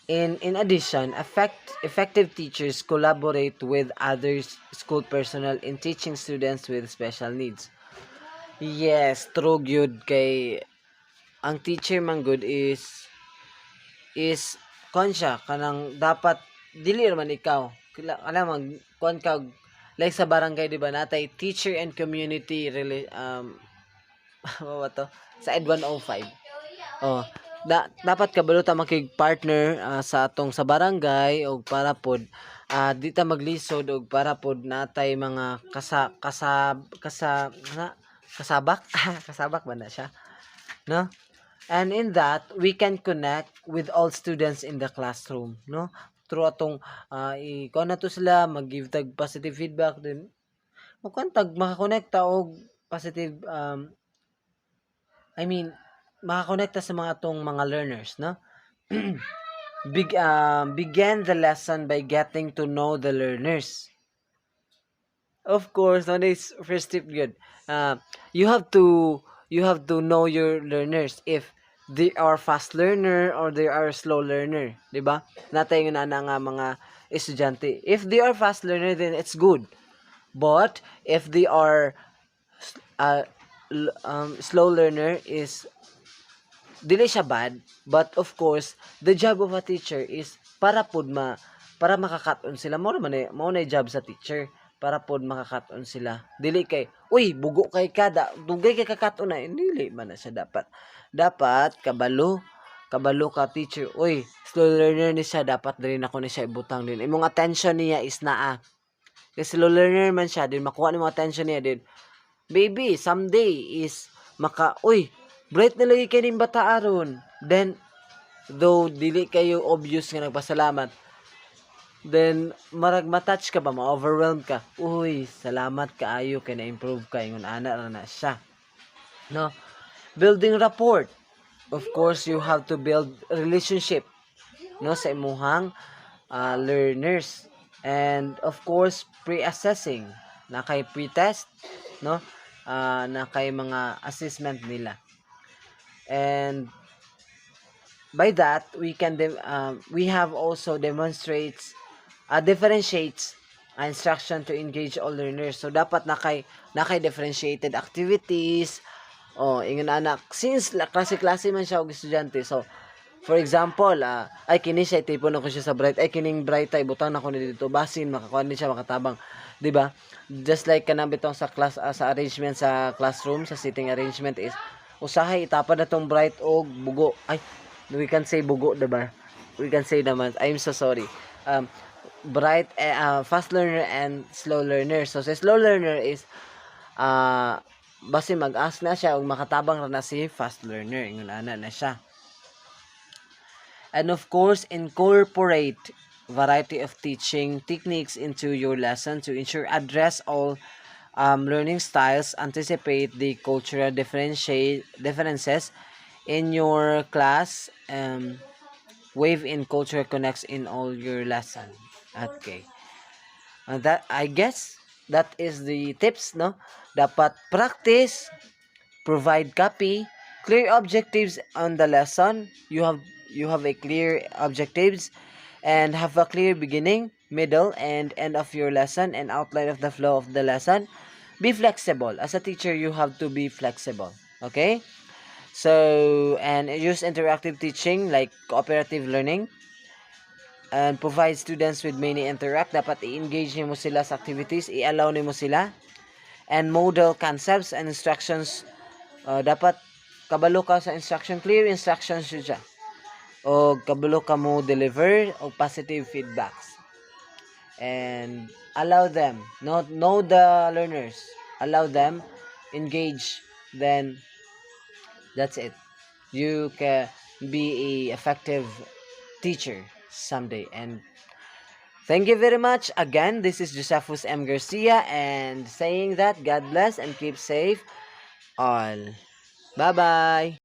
in addition, effective teachers collaborate with other school personnel in teaching students with special needs. Yes, true gyud kay ang teacher man good is konsya kanang dapat dili man ikaw. Kala mag kuan ka like sa barangay di ba natay teacher and community ano ba to? Sa Ed 105. Oh, dapat kabalo ta makig-partner sa atong sa barangay og para pod di ta maglisod og para pod natay mga kasabak kasabak ba na siya, no? And in that, we can connect with all students in the classroom, no? Through atong ikaw na to sila, mag-give tag positive feedback din. Magkuantag makakonekta og positive I mean makakonekta sa mga atong mga learners, no? Begin the lesson by getting to know the learners. Of course, on this first tip good. You have to know your learners if they are fast learner or they are slow learner, 'di ba? Natay nga nga mga estudyante. If they are fast learner then it's good. But if they are uh, slow learner is dili siya bad, but of course the job of a teacher is para makakaton sila mo na job sa teacher para pod makakaton sila dili kay uy bugo kay kada dugay kay kakaton na dili man na siya dapat kabalo ka teacher uy slow learner ni siya dapat diri nako ni siya ibutang din imong attention niya is naa kasi slow learner man siya din makuha ni mo attention niya din baby someday is uy bright na lagi kayo bata aron. Then, though dili kayo obvious nga nagpasalamat, then matouch ka ba, ma-overwhelm ka. Uy, salamat kaayo kay na-improve ka ingon ana ra na siya. No? Building rapport. Of course, you have to build relationship no sa imuhang learners. And of course, pre-assessing. Na kay pre-test, no? Na kay mga assessment nila. And by that we have also differentiates instruction to engage all learners. So dapat nakay differentiated activities ingon anak since klase-klase man siya og estudyante. So for example ay kini siya tipon ako siya sa bright ay kining bright ay butang na ko ni dito basin makakuha ni siya makatabang, di ba? Just like kanang bitong sa class sa arrangement sa classroom sa sitting arrangement is usahay itapad na tong bright og bugo ay we can say bugo diba we can say naman I'm so sorry bright fast learner and slow learner. So sa slow learner is basi mag-ask na siya og makatabang ra na si fast learner ingon ana na siya. And of course incorporate variety of teaching techniques into your lesson to ensure address all learning styles, anticipate the cultural differences in your class, wave in culture connects in all your lesson. Okay. That I guess that is the tips, no? Dapat practice, provide copy, clear objectives on the lesson. You have a clear objectives and have a clear beginning, middle, and end of your lesson and outline of the flow of the lesson. Be flexible. As a teacher, you have to be flexible. Okay? So, and use interactive teaching like cooperative learning and provide students with many interact. Dapat i-engage mo sila sa activities, i-allow mo sila. And model concepts and instructions. Dapat kabalo ka sa instruction. Clear instructions siya. O kabalo ka mo deliver o positive feedbacks. And allow them know the learners, allow them engage, then that's it. You can be a effective teacher someday. And thank you very much again. This is Josephus M. Garcia and saying that God bless and keep safe all. Bye bye.